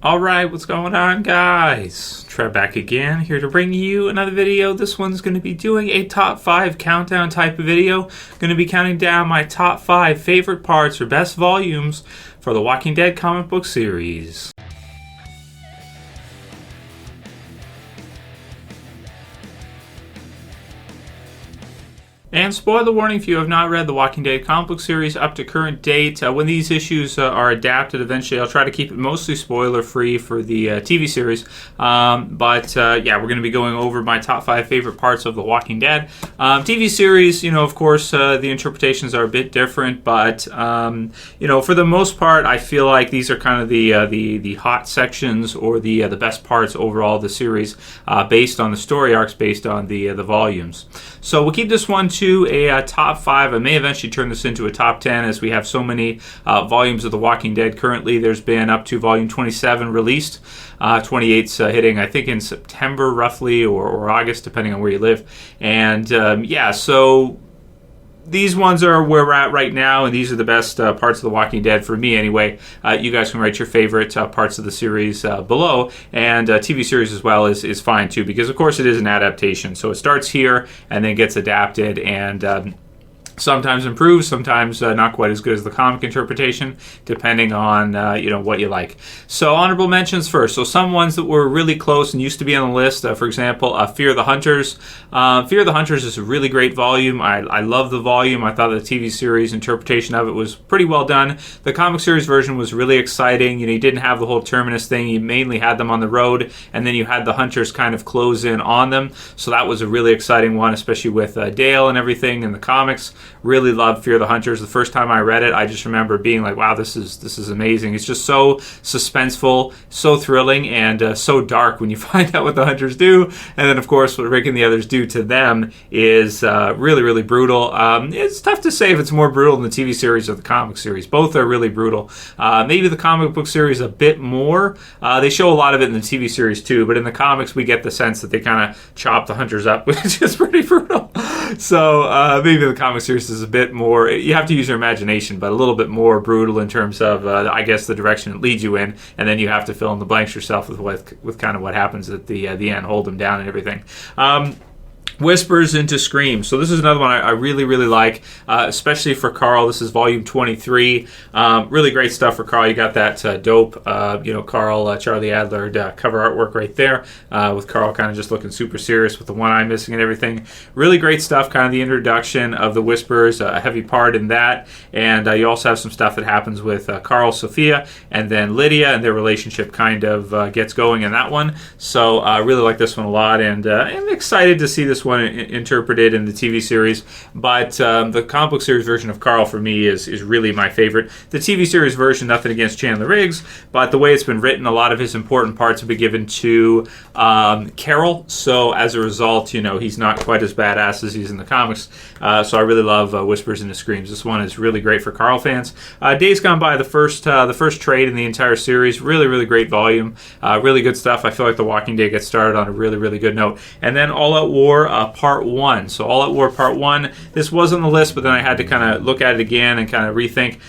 Alright, what's going on, guys? Trev back again, here to bring you another video. This one's going to be doing a top 5 countdown type of video. Going to be counting down my top 5 favorite parts or best volumes for the Walking Dead comic book series. And spoiler warning, if you have not read the Walking Dead comic book series up to current date, when these issues are adapted eventually, I'll try to keep it mostly spoiler-free for the TV series. Yeah, we're going to be going over my top 5 favorite parts of the Walking Dead. TV series, of course, the interpretations are a bit different, but, for the most part, I feel like these are kind of the hot sections or the best parts overall of the series, based on the story arcs, based on the volumes. So we'll keep this one to a top 5. I may eventually turn this into a top 10 as we have so many volumes of The Walking Dead. Currently, there's been up to volume 27 released. 28's hitting, I think, in September roughly or August, depending on where you live. And so these ones are where we're at right now, and these are the best parts of The Walking Dead for me anyway. You guys can write your favorite parts of the series below, and TV series as well is fine too, because of course it is an adaptation. So it starts here and then gets adapted, and sometimes improves, sometimes not quite as good as the comic interpretation, depending on what you like. So honorable mentions first. So some ones that were really close and used to be on the list. For example, Fear the Hunters. Fear the Hunters is a really great volume. I love the volume. I thought the TV series interpretation of it was pretty well done. The comic series version was really exciting. You didn't have the whole Terminus thing. You mainly had them on the road, and then you had the Hunters kind of close in on them. So that was a really exciting one, especially with Dale and everything in the comics. Really loved Fear the Hunters. The first time I read it, I just remember being like, wow, this is amazing. It's just so suspenseful, so thrilling, and so dark when you find out what the Hunters do. And then, of course, what Rick and the others do to them is really, really brutal. It's tough to say if it's more brutal than the TV series or the comic series. Both are really brutal. Maybe the comic book series a bit more. They show a lot of it in the TV series too, but in the comics we get the sense that they kind of chop the Hunters up, which is pretty brutal. So maybe the comic series is a bit more, you have to use your imagination, but a little bit more brutal in terms of, I guess, the direction it leads you in, and then you have to fill in the blanks yourself with kind of what happens at the end, hold them down and everything. Whispers into Screams. So this is another one I really, really like, especially for Carl. This is volume 23. Really great stuff for Carl. You got that dope, Carl, Charlie Adler cover artwork right there, with Carl kind of just looking super serious with the one eye missing and everything. Really great stuff, kind of the introduction of the Whispers, a heavy part in that. And you also have some stuff that happens with Carl, Sophia, and then Lydia, and their relationship kind of gets going in that one. So I really like this one a lot, and I'm excited to see this one interpreted in the TV series, but the comic book series version of Carl for me is really my favorite. The TV series version, nothing against Chandler Riggs, but the way it's been written, a lot of his important parts have been given to Carol, so as a result, he's not quite as badass as he's in the comics, so I really love Whispers into Screams. This one is really great for Carl fans. Days Gone By, the first trade in the entire series, really, really great volume, really good stuff. I feel like The Walking Dead gets started on a really, really good note. And then All Out War, Part 1. So All Out War Part 1, this was on the list, but then I had to kind of look at it again and kind of rethink.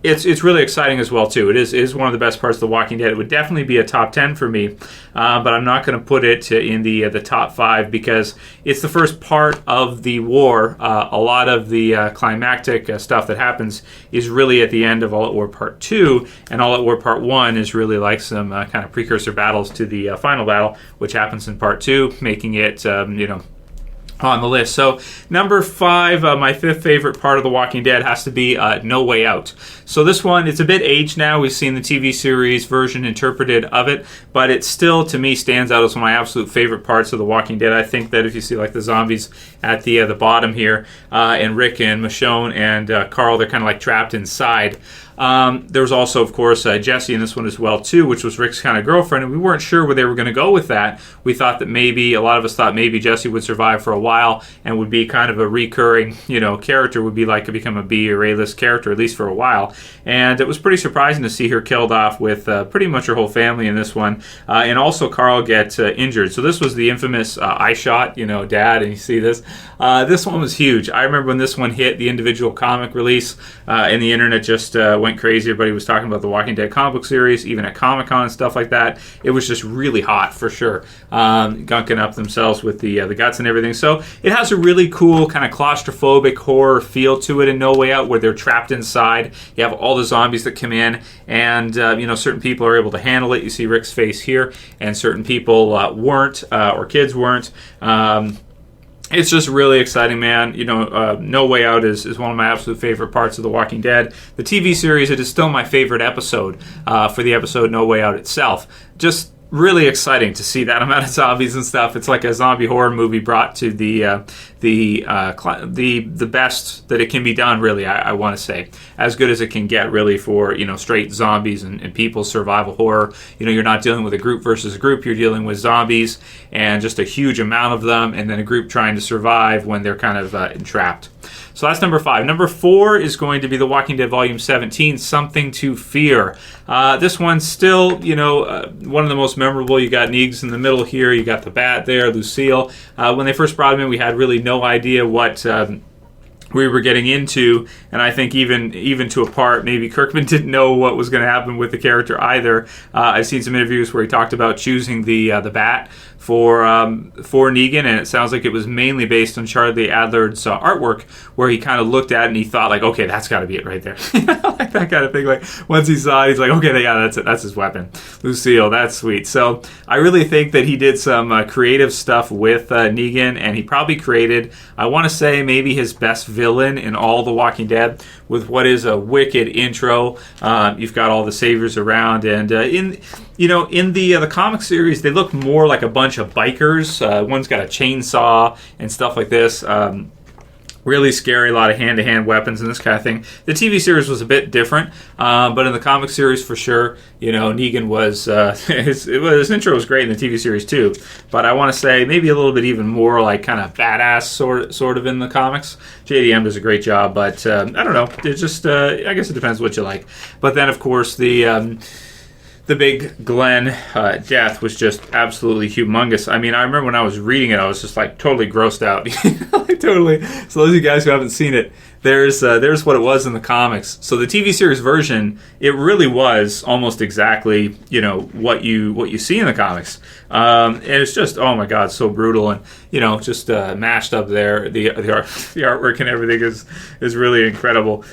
It's really exciting as well, too. It is one of the best parts of The Walking Dead. It would definitely be a top 10 for me, but I'm not going to put it in the top 5 because it's the first part of the war. A lot of the climactic stuff that happens is really at the end of All Out War Part 2, and All Out War Part 1 is really like some kind of precursor battles to the final battle, which happens in Part 2, making it, on the list. So number 5, my 5th favorite part of The Walking Dead has to be No Way Out. So this one, it's a bit aged now. We've seen the TV series version interpreted of it, but it still, to me, stands out as one of my absolute favorite parts of The Walking Dead. I think that if you see like the zombies at the bottom here, and Rick and Michonne and Carl, they're kind of like trapped inside. There was also, of course, Jesse in this one as well, too, which was Rick's kind of girlfriend, and we weren't sure where they were going to go with that. We thought that a lot of us thought maybe Jesse would survive for a while and would be kind of a recurring, character, would be like to become a B or A-list character, at least for a while. And it was pretty surprising to see her killed off with pretty much her whole family in this one. And also Carl get injured. So this was the infamous eye shot, Dad, and you see this. This one was huge. I remember when this one hit the individual comic release, and the internet just went went crazy. Everybody was talking about the Walking Dead comic book series, even at Comic-Con and stuff like that. It was just really hot for sure, gunking up themselves with the guts and everything. So it has a really cool kind of claustrophobic horror feel to it in No Way Out, where they're trapped inside. You have all the zombies that come in, and certain people are able to handle it. You see Rick's face here, and certain people weren't, or kids weren't. It's just really exciting, man. No Way Out is one of my absolute favorite parts of The Walking Dead. The TV series, it is still my favorite episode for the episode No Way Out itself. Just really exciting to see that amount of zombies and stuff. It's like a zombie horror movie brought to the best that it can be done, really, I want to say. As good as it can get, really, for, straight zombies and people's survival horror. You're not dealing with a group versus a group. You're dealing with zombies and just a huge amount of them, and then a group trying to survive when they're kind of entrapped. So that's number 5. Number 4 is going to be The Walking Dead Volume 17, Something to Fear. This one's still, one of the most memorable. You got Negan in the middle here. You got the Bat there, Lucille. When they first brought him in, we had really no idea what we were getting into, and I think even to a part, maybe Kirkman didn't know what was going to happen with the character either. I've seen some interviews where he talked about choosing the Bat for Negan, and it sounds like it was mainly based on Charlie Adler's artwork, where he kind of looked at it and he thought, like, okay, that's got to be it right there. Like that kind of thing. Like, once he saw it, he's like, okay, yeah, that's it. That's his weapon. Lucille, that's sweet. So I really think that he did some creative stuff with Negan, and he probably created, I want to say, maybe his best villain in all The Walking Dead, with what is a wicked intro. You've got all the saviors around, and in the comic series, they look more like a bunch of bikers. One's got a chainsaw and stuff like this. Really scary, a lot of hand-to-hand weapons and this kind of thing. The TV series was a bit different, but in the comic series, for sure, Negan was his intro was great in the TV series too. But I want to say maybe a little bit even more like kind of badass sort of in the comics. JDM does a great job, but I don't know. It just I guess it depends what you like. But then of course the big Glenn death was just absolutely humongous. I mean, I remember when I was reading it, I was just like totally grossed out. Like, totally. So those of you guys who haven't seen it, there's what it was in the comics. So the TV series version, it really was almost exactly what you see in the comics. And it's just, oh my God, so brutal, and just mashed up there. The artwork and everything is really incredible.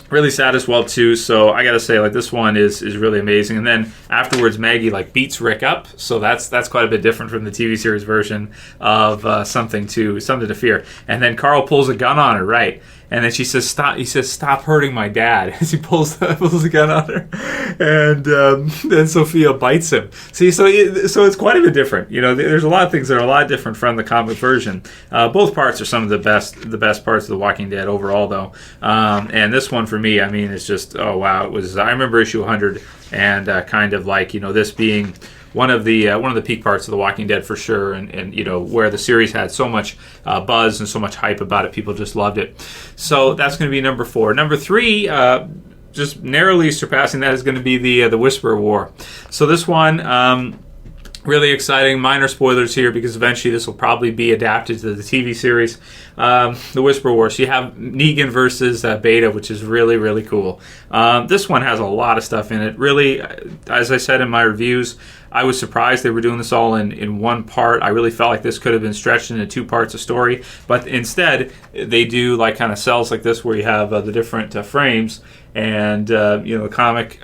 Really sad as well too, so I gotta say, like, this one is really amazing. And then afterwards, Maggie like beats Rick up, so that's quite a bit different from the TV series version of Something to Fear. And then Carl pulls a gun on her, right? And then she says, "Stop!" He says, "Stop hurting my dad." As he pulls the gun on her, and then Sophia bites him. See, so it's quite a bit different. There's a lot of things that are a lot different from the comic version. Both parts are some of the best parts of The Walking Dead overall, though. And this one for me, I mean, it's just, oh wow! It was. I remember issue 100, and kind of like this being one of the peak parts of The Walking Dead for sure, and where the series had so much buzz and so much hype about it, people just loved it. So that's going to be number 4. Number 3, just narrowly surpassing that, is going to be the Whisperer War. So this one. Really exciting. Minor spoilers here, because eventually this will probably be adapted to the TV series. The Whisper War. So you have Negan versus Beta, which is really, really cool. This one has a lot of stuff in it. Really, as I said in my reviews, I was surprised they were doing this all in one part. I really felt like this could have been stretched into 2 parts of story. But instead, they do like kind of cells like this, where you have the different frames, and the comic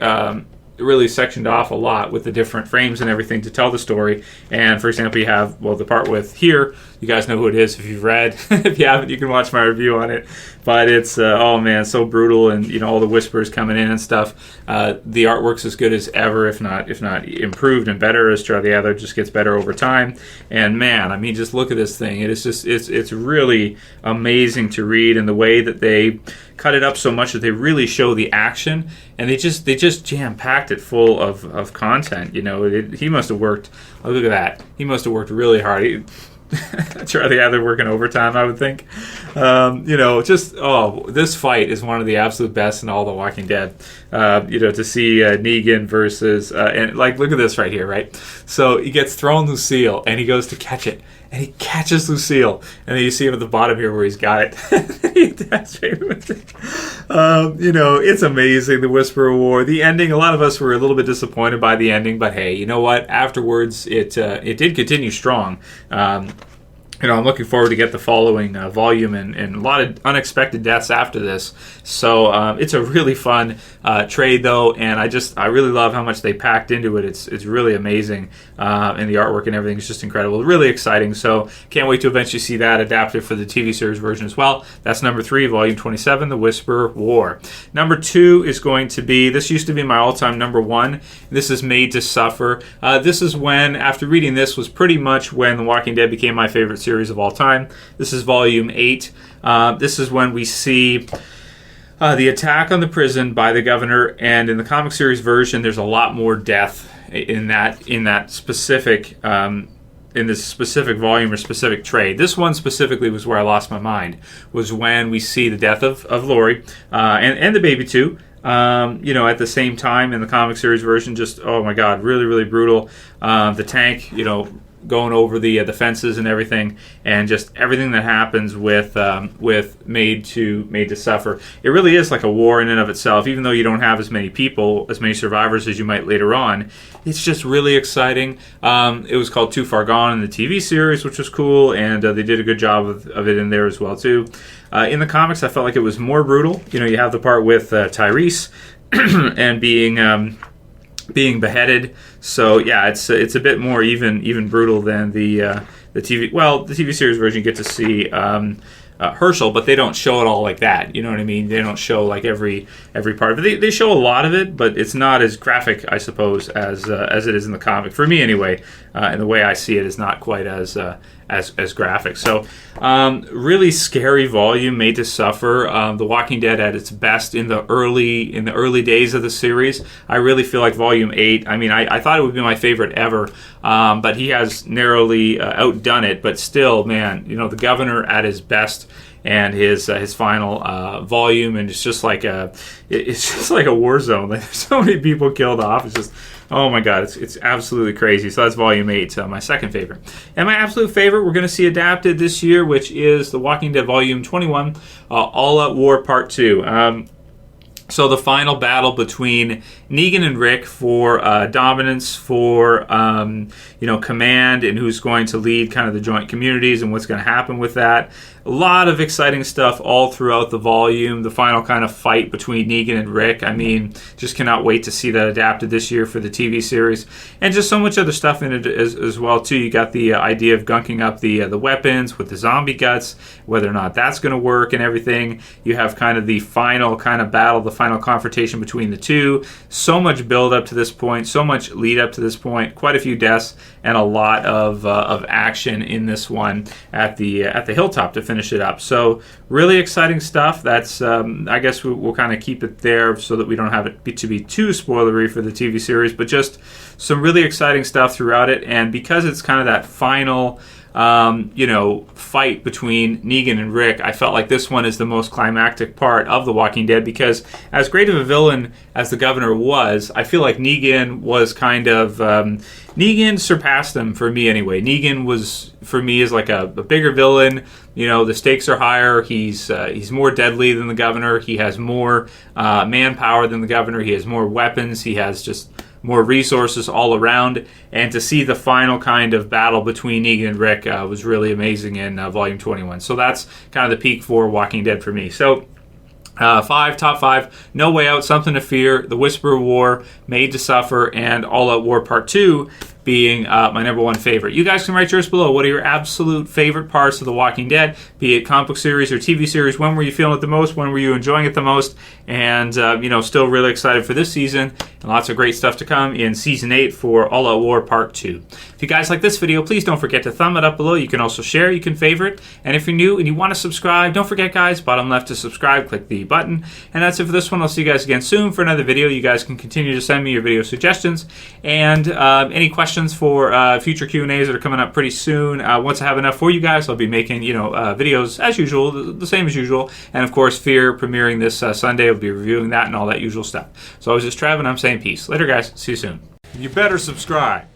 really sectioned off a lot with the different frames and everything to tell the story. And for example, you have the part with here, you guys know who it is if you've read. If you haven't, you can watch my review on it. But it's oh man, so brutal, and all the whispers coming in and stuff. The artwork's as good as ever, if not improved and better, as Charlie Adler just gets better over time. And man, I mean, just look at this thing. It is just it's really amazing to read, and the way that they cut it up so much that they really show the action, and they just jam-packed it full of content. He must have worked. Oh, look at that. He must have worked really hard. Charlie Adler working overtime, I would think. This fight is one of the absolute best in all The Walking Dead. To see Negan versus and like, look at this right here, right? So he gets thrown Lucille, and he goes to catch it, and he catches Lucille. And then you see him at the bottom here where he's got it. He attached it with it. It's amazing, the Whisperer War. The ending, a lot of us were a little bit disappointed by the ending, but hey, you know what? Afterwards, it did continue strong. I'm looking forward to get the following volume and a lot of unexpected deaths after this. So it's a really fun trade, though, and I really love how much they packed into it. It's really amazing, and the artwork and everything is just incredible. Really exciting. So can't wait to eventually see that adapted for the TV series version as well. That's number 3, volume 27, The Whisperer War. Number 2 is going to be, this used to be my all-time number 1. This is Made to Suffer. This is when, after reading this, was pretty much when The Walking Dead became my favorite series of all time. This is volume 8. This is when we see the attack on the prison by the governor, and in the comic series version, there's a lot more death in that specific in this specific volume or specific trade. This one specifically was where I lost my mind. Was when we see the death of Lori and the baby too. At the same time in the comic series version, just oh my god, really really brutal. The tank, going over the fences and everything, and just everything that happens with Made to Suffer. It really is like a war in and of itself, even though you don't have as many survivors as you might later on. It's just really exciting. It was called Too Far Gone in the TV series, which was cool, and they did a good job of it in there as well too. In the comics, I felt like it was more brutal. You have the part with Tyrese and being beheaded. So yeah, it's a bit more even brutal than the TV. Well, the TV series version you get to see Herschel, but they don't show it all like that. You know what I mean? They don't show like every part of it. They show a lot of it, but it's not as graphic, I suppose, as it is in the comic. For me, anyway, and the way I see it is not quite as graphic. So really scary volume, Made to Suffer. The Walking Dead at its best in the early days of the series. I really feel like volume 8. I mean, I thought it would be my favorite ever, but he has narrowly outdone it. But still, man, the governor at his best. And his final volume, and it's just like a war zone. Like, there's so many people killed off. It's just, oh my god, it's absolutely crazy. So that's volume 8, my second favorite. And my absolute favorite we're going to see adapted this year, which is The Walking Dead volume 21, All Out War Part 2. So the final battle between Negan and Rick for dominance, for command, and who's going to lead kind of the joint communities and what's going to happen with that. A lot of exciting stuff all throughout the volume. The final kind of fight between Negan and Rick. I mean, just cannot wait to see that adapted this year for the TV series. And just so much other stuff in it as well, too. You got the idea of gunking up the weapons with the zombie guts, whether or not that's going to work and everything. You have kind of the final kind of battle, the final confrontation between the two. So much build up to this point, so much lead up to this point, quite a few deaths, and a lot of action in this one at the hilltop to finish it up. So really exciting stuff. That's I guess we'll kind of keep it there so that we don't have it to be too spoilery for the TV series, but just some really exciting stuff throughout it. And because it's kind of that final fight between Negan and Rick, I felt like this one is the most climactic part of The Walking Dead, because as great of a villain as the governor was, I feel like Negan was kind of Negan surpassed him for me anyway. Negan was, for me, is like a bigger villain. The stakes are higher. He's more deadly than the governor. He has more manpower than the governor. He has more weapons. He has just more resources all around. And to see the final kind of battle between Negan and Rick was really amazing in Volume 21. So that's kind of the peak for Walking Dead for me. So top 5, No Way Out, Something to Fear, The Whisperer War, Made to Suffer, and All Out War Part 2 being my number 1 favorite. You guys can write yours below. What are your absolute favorite parts of The Walking Dead, be it comic book series or TV series? When were you feeling it the most? When were you enjoying it the most? And, still really excited for this season, and lots of great stuff to come in Season 8 for All Out War Part 2. If you guys like this video, please don't forget to thumb it up below. You can also share, you can favorite, and if you're new and you want to subscribe, don't forget, guys, bottom left to subscribe, click the button. And that's it for this one. I'll see you guys again soon for another video. You guys can continue to send me your video suggestions and any questions for future Q&As that are coming up pretty soon. Once I have enough for you guys, I'll be making videos as usual, the same as usual. And of course, Fear premiering this Sunday. I'll be reviewing that and all that usual stuff. So I was just Trev, and I'm saying peace. Later, guys. See you soon. You better subscribe.